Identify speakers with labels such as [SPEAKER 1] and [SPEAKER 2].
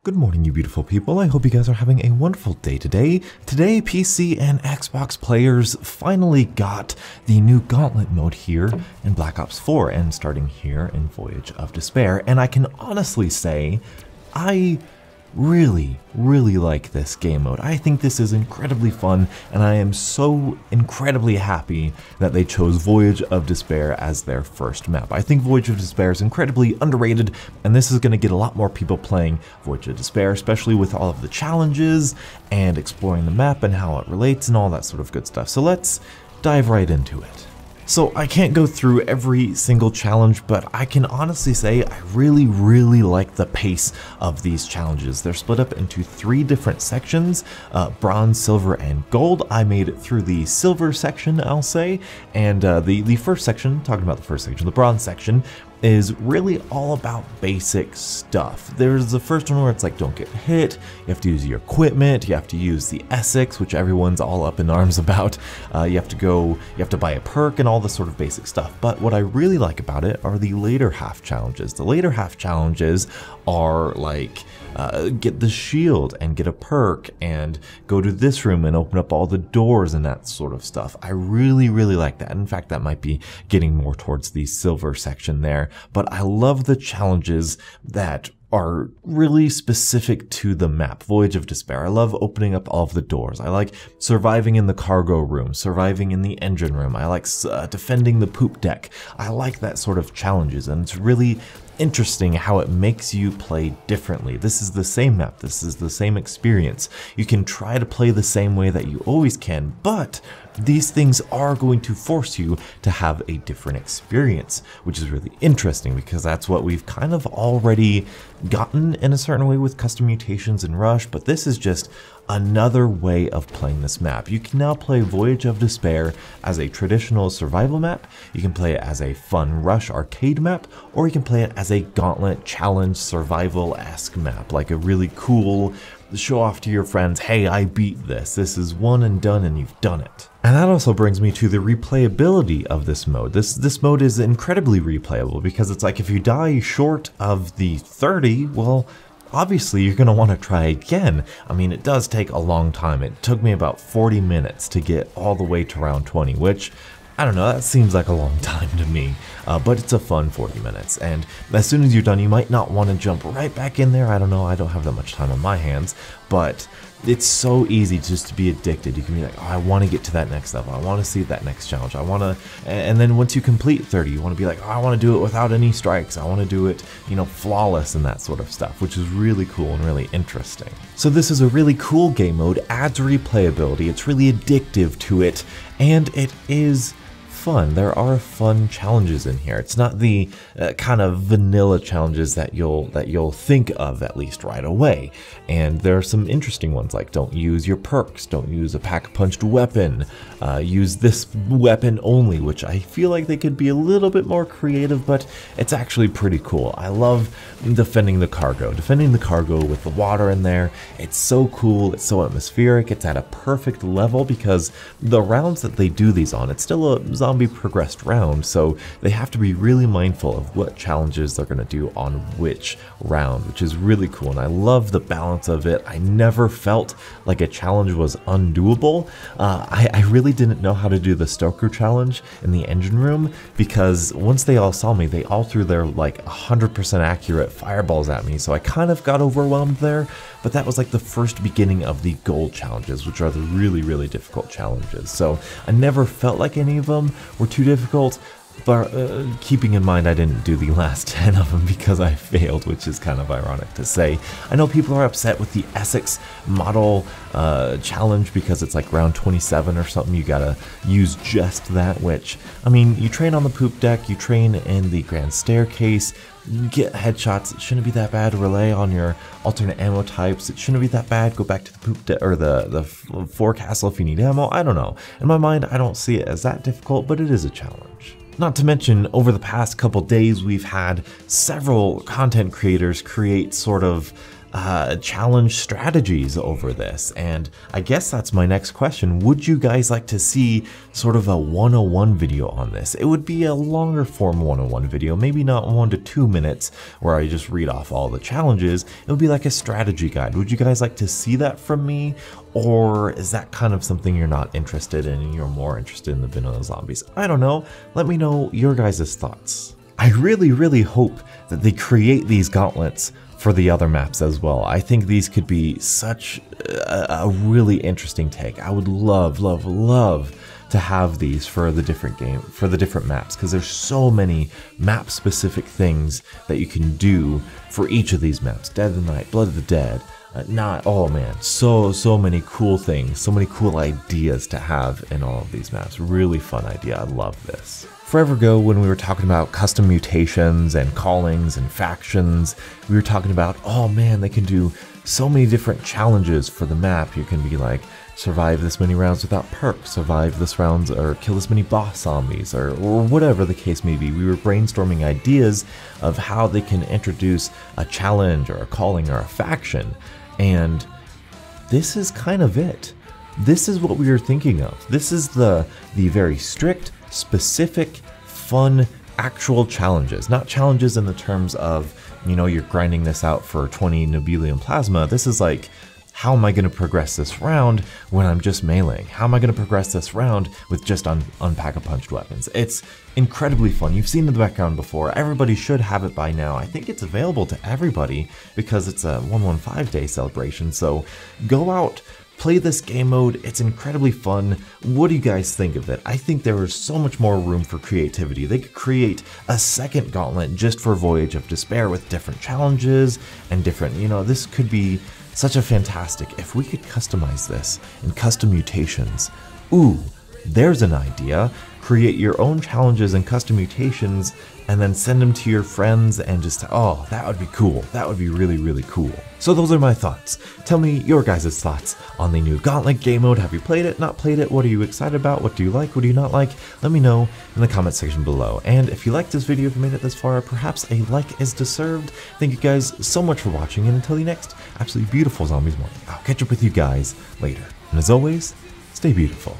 [SPEAKER 1] Good morning, you beautiful people. I hope you guys are having a wonderful day today. Today, PC and Xbox players finally got the new Gauntlet mode here in Black Ops 4 and starting here in Voyage of Despair. And I can honestly say, I really like this game mode. I think this is incredibly fun, and I am so incredibly happy that they chose Voyage of Despair as their first map. I think Voyage of Despair is incredibly underrated, and this is going to get a lot more people playing Voyage of Despair, especially with all of the challenges and exploring the map and how it relates and all that sort of good stuff. So let's dive right into it. So I can't go through every single challenge, but I can honestly say I really like the pace of these challenges. They're split up into 3 different sections, bronze, silver, and gold. I made it through the silver section, I'll say, and the first section, talking about the first section, the bronze section, is really all about basic stuff. There's the first one where it's like, don't get hit, you have to use your equipment, you have to use the Essex, which everyone's all up in arms about, you have to buy a perk and all this sort of basic stuff. But what I really like about it are the later half challenges. The later half challenges are like, get the shield and get a perk and go to this room and open up all the doors and that sort of stuff. I really like that. In fact, that might be getting more towards the silver section there, but I love the challenges that are really specific to the map, Voyage of Despair. I love opening up all of the doors. I like surviving in the cargo room, surviving in the engine room. I like defending the poop deck. I like that sort of challenges, and it's really interesting how it makes you play differently. This is the same map, this is the same experience. You can try to play the same way that you always can, but these things are going to force you to have a different experience, which is really interesting because that's what we've kind of already gotten in a certain way with custom mutations and Rush, but this is just another way of playing this map. You can now play Voyage of Despair as a traditional survival map, you can play it as a fun Rush arcade map, or you can play it as a Gauntlet challenge survival-esque map, like a really cool show off to your friends, hey, I beat this. This is one and done and you've done it. And that also brings me to the replayability of this mode. This mode is incredibly replayable because it's like if you die short of the 30, well, obviously you're going to want to try again. I mean, it does take a long time. It took me about 40 minutes to get all the way to round 20, which, I don't know, that seems like a long time to me, but it's a fun 40 minutes, and as soon as you're done, you might not want to jump right back in there. I don't know, I don't have that much time on my hands, but it's so easy just to be addicted. You can be like, oh, I want to get to that next level, I want to see that next challenge, I want to, and then once you complete 30, you want to be like, oh, I want to do it without any strikes, I want to do it, you know, flawless and that sort of stuff, which is really cool and really interesting. So this is a really cool game mode, adds replayability, it's really addictive to it, and it is fun. There are fun challenges in here. It's not the kind of vanilla challenges that you'll think of at least right away. And there are some interesting ones like don't use your perks, don't use a pack-punched weapon, use this weapon only, which I feel like they could be a little bit more creative, but it's actually pretty cool. I love defending the cargo with the water in there. It's so cool, it's so atmospheric, it's at a perfect level because the rounds that they do these on, it's still a zombie progressed round, so they have to be really mindful of what challenges they're going to do on which round, which is really cool, and I love the balance of it. I never felt like a challenge was undoable. I really didn't know how to do the Stoker challenge in the engine room because once they all saw me, they all threw their like 100% accurate fireballs at me, so I kind of got overwhelmed there, but that was like the first beginning of the gold challenges, which are the really difficult challenges. So I never felt like any of them were too difficult, but keeping in mind I didn't do the last 10 of them because I failed, which is kind of ironic to say. I know people are upset with the Essex model challenge because it's like round 27 or something, you gotta use just that, which, I mean, you train on the poop deck, you train in the grand staircase, you get headshots, it shouldn't be that bad. Relay on your alternate ammo types, it shouldn't be that bad. Go back to the poop deck or the forecastle if you need ammo. I don't know. In my mind, I don't see it as that difficult, but it is a challenge. Not to mention, over the past couple days, we've had several content creators create sort of challenge strategies over this. And I guess that's my next question. Would you guys like to see sort of a 101 video on this? It would be a longer form 101 video, maybe not 1 to 2 minutes where I just read off all the challenges. It would be like a strategy guide. Would you guys like to see that from me? Or is that kind of something you're not interested in and you're more interested in the vanilla zombies? I don't know. Let me know your guys' thoughts. I really hope that they create these gauntlets for the other maps as well. I think these could be such a really interesting take. I would love to have these for the different maps, because there's so many map specific things that you can do for each of these maps. Dead of the Night, Blood of the Dead, oh man, so many cool things, so many cool ideas to have in all of these maps. Really fun idea. I love this. Forever ago, when we were talking about custom mutations and callings and factions, we were talking about, oh man, they can do so many different challenges for the map. You can be like, survive this many rounds without perks, survive this rounds, or kill this many boss zombies, or whatever the case may be. We were brainstorming ideas of how they can introduce a challenge or a calling or a faction, and this is kind of it. This is what we were thinking of. This is the very strict, specific, fun, actual challenges. Not challenges in the terms of, you know, you're grinding this out for 20 Nobelium Plasma. This is like, how am I going to progress this round when I'm just meleeing? How am I going to progress this round with just unpack-a-punched weapons? It's incredibly fun. You've seen the background before. Everybody should have it by now. I think it's available to everybody because it's a 115-day celebration. So go out, play this game mode. It's incredibly fun. What do you guys think of it? I think there is so much more room for creativity. They could create a second Gauntlet just for Voyage of Despair with different challenges and different, you know, this could be such a fantastic, if we could customize this in custom mutations. Ooh, there's an idea. Create your own challenges and custom mutations and then send them to your friends and just, oh, that would be cool. That would be really cool. So those are my thoughts. Tell me your guys' thoughts on the new Gauntlet game mode. Have you played it, not played it? What are you excited about? What do you like? What do you not like? Let me know in the comment section below. And if you liked this video, if you made it this far, perhaps a like is deserved. Thank you guys so much for watching, and until the next absolutely beautiful Zombies morning, I'll catch up with you guys later. And as always, stay beautiful.